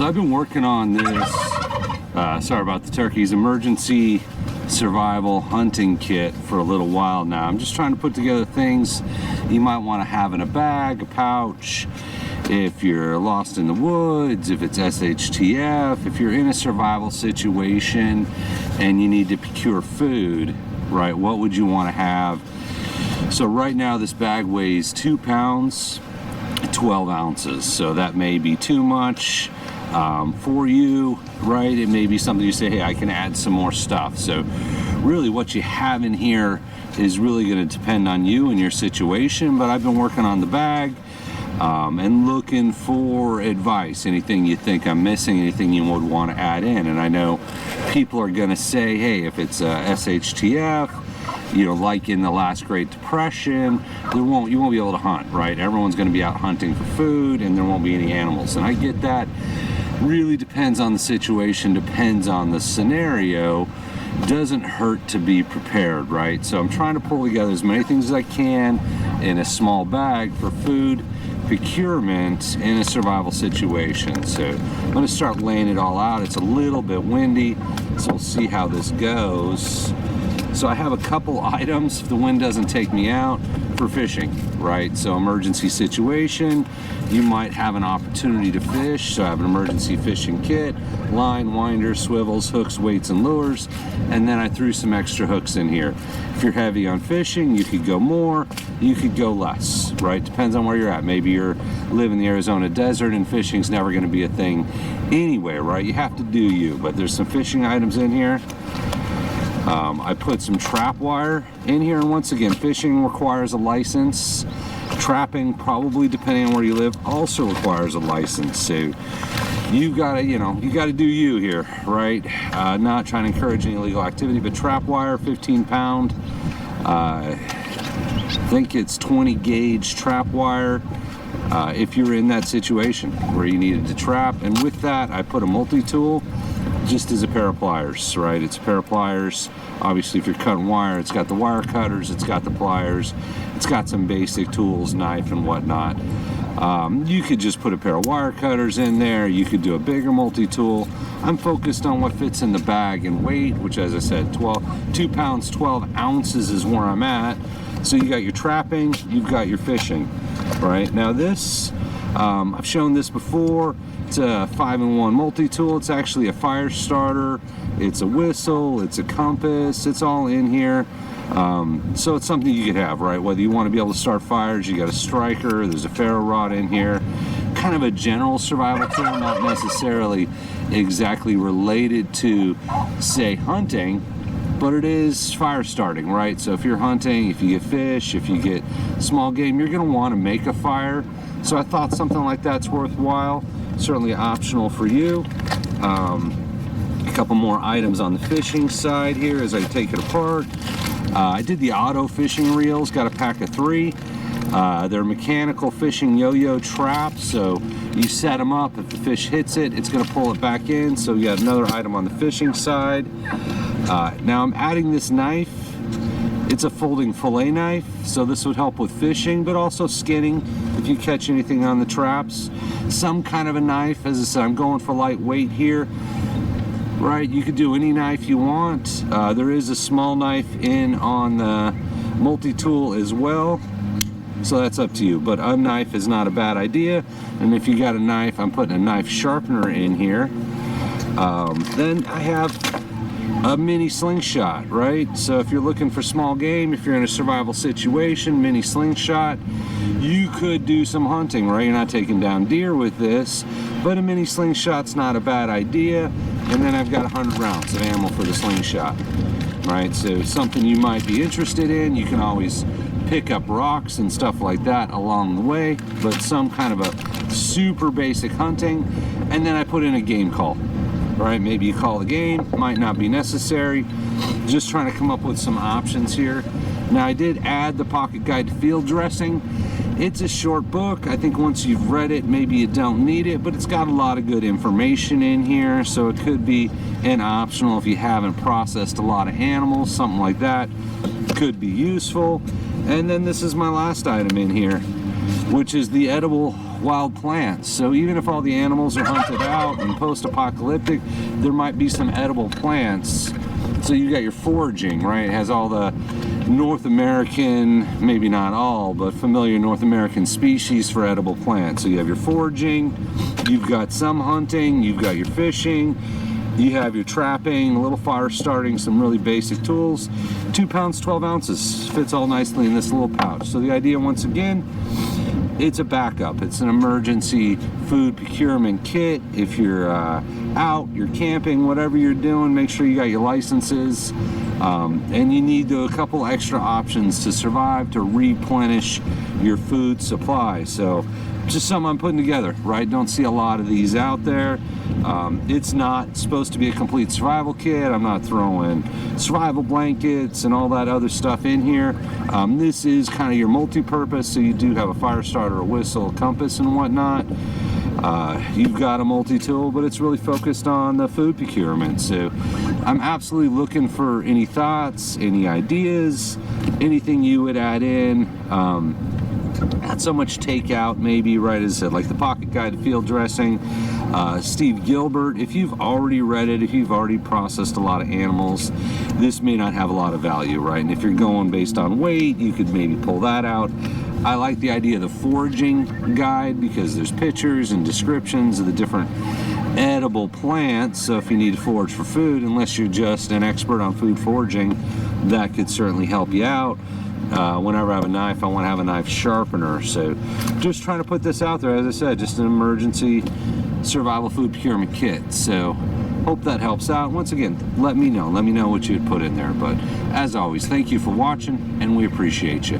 So I've been working on this, sorry about the turkeys, emergency survival hunting kit for a little while now. I'm just trying to put together things you might want to have in a bag, a pouch, if you're lost in the woods, if it's SHTF, if you're in a survival situation and you need to procure food, right? What would you want to have? So right now this bag weighs 2 pounds, 12 ounces. So that may be too much for you, right? It may be something you say, hey, I can add some more stuff. So really what you have in here is really going to depend on you and your situation, but I've been working on the bag and looking for advice, anything you think I'm missing, anything you would want to add in. And I know people are going to say, hey, if it's SHTF, you know, like in the last Great Depression, you won't be able to hunt, right? Everyone's going to be out hunting for food and there won't be any animals. And I get that. Really depends on the situation, depends on the scenario. Doesn't hurt to be prepared, right? So I'm trying to pull together as many things as I can in a small bag for food procurement in a survival situation. So I'm going to start laying it all out. It's a little bit windy, so we'll see how this goes. So I have a couple items, if the wind doesn't take me out, for fishing, right? So emergency situation, you might have an opportunity to fish. So I have an emergency fishing kit, line, winder, swivels, hooks, weights, and lures. And then I threw some extra hooks in here. If you're heavy on fishing, you could go more, you could go less, right? Depends on where you're at. Maybe you're living in the Arizona desert and fishing's never gonna be a thing anyway, right? You have to do you, but there's some fishing items in here. I put some trap wire in here, and once again, fishing requires a license. Trapping, probably depending on where you live, also requires a license. So you gotta, you gotta do you here, right? Not trying to encourage any illegal activity, but trap wire, 15 pound. I think it's 20 gauge trap wire. If you're in that situation where you needed to trap, and with that, I put a multi-tool. Just as a pair of pliers, right? It's a pair of pliers. Obviously, if you're cutting wire, it's got the wire cutters, it's got the pliers, it's got some basic tools, knife and whatnot. You could just put a pair of wire cutters in there. You could do a bigger multi-tool. I'm focused on what fits in the bag and weight, which, as I said, 2 pounds, 12 ounces is where I'm at. So you got your trapping, you've got your fishing, right? Now this, I've shown this before. It's a 5-in-1 multi-tool. It's actually a fire starter. It's a whistle. It's a compass. It's all in here. So it's something you could have, right? Whether you want to be able to start fires, you got a striker. There's a ferro rod in here. Kind of a general survival tool, not necessarily exactly related to, say, hunting, but it is fire starting, right? So if you're hunting, if you get fish, if you get small game, you're going to want to make a fire. So I thought something like that's worthwhile. Certainly optional for you. A couple more items on the fishing side here as I take it apart. I did the auto fishing reels, got a pack of 3. They're mechanical fishing yo-yo traps, so you set them up. If the fish hits it, it's going to pull it back in. So you got another item on the fishing side. Now I'm adding this knife. It's a folding fillet knife, so this would help with fishing, but also skinning if you catch anything on the traps. Some kind of a knife. As I said, I'm going for lightweight here, right? You could do any knife you want. There is a small knife in on the multi-tool as well, so that's up to you, but a knife is not a bad idea. And if you got a knife, I'm putting a knife sharpener in here. Then I have a mini slingshot, right? So if you're looking for small game, if you're in a survival situation, mini slingshot, you could do some hunting, right? You're not taking down deer with this, but a mini slingshot's not a bad idea. And then I've got 100 rounds of ammo for the slingshot, right? So something you might be interested in. You can always pick up rocks and stuff like that along the way, but some kind of a super basic hunting. And then I put in a game call. Right, maybe you call the game, might not be necessary. Just trying to come up with some options here. Now I did add the Pocket Guide to Field Dressing. It's a short book. I think once you've read it, maybe you don't need it, but it's got a lot of good information in here, so it could be an optional if you haven't processed a lot of animals, something like that could be useful. And then this is my last item in here, which is the edible wild plants. So even if all the animals are hunted out and post-apocalyptic, there might be some edible plants. So you got your foraging, right? It has all the North American, maybe not all, but familiar North American species for edible plants. So you have your foraging, you've got some hunting, you've got your fishing, you have your trapping, a little fire starting, some really basic tools. 2 pounds, 12 ounces, fits all nicely in this little pouch. So the idea, once again, it's a backup. It's an emergency food procurement kit. If you're out, you're camping, whatever you're doing, make sure you got your licenses. And you need a couple extra options to survive, to replenish your food supply. So just something I'm putting together, right? Don't see a lot of these out there. It's not supposed to be a complete survival kit. I'm not throwing survival blankets and all that other stuff in here. This is kind of your multi-purpose, so you do have a fire starter, a whistle, a compass, and whatnot. You've got a multi-tool, but it's really focused on the food procurement. So I'm absolutely looking for any thoughts, any ideas, anything you would add in. Not so much takeout, maybe, right, as I said, like the Pocket Guide to Field Dressing. Steve Gilbert, if you've already read it, if you've already processed a lot of animals, this may not have a lot of value, right? And if you're going based on weight, you could maybe pull that out. I like the idea of the foraging guide because there's pictures and descriptions of the different edible plants. So if you need to forage for food, unless you're just an expert on food foraging, that could certainly help you out. Whenever I have a knife, I want to have a knife sharpener. So just trying to put this out there, as I said, just an emergency survival food procurement kit. So hope that helps out. Once again, let me know what you'd put in there. But as always, thank you for watching, and we appreciate you.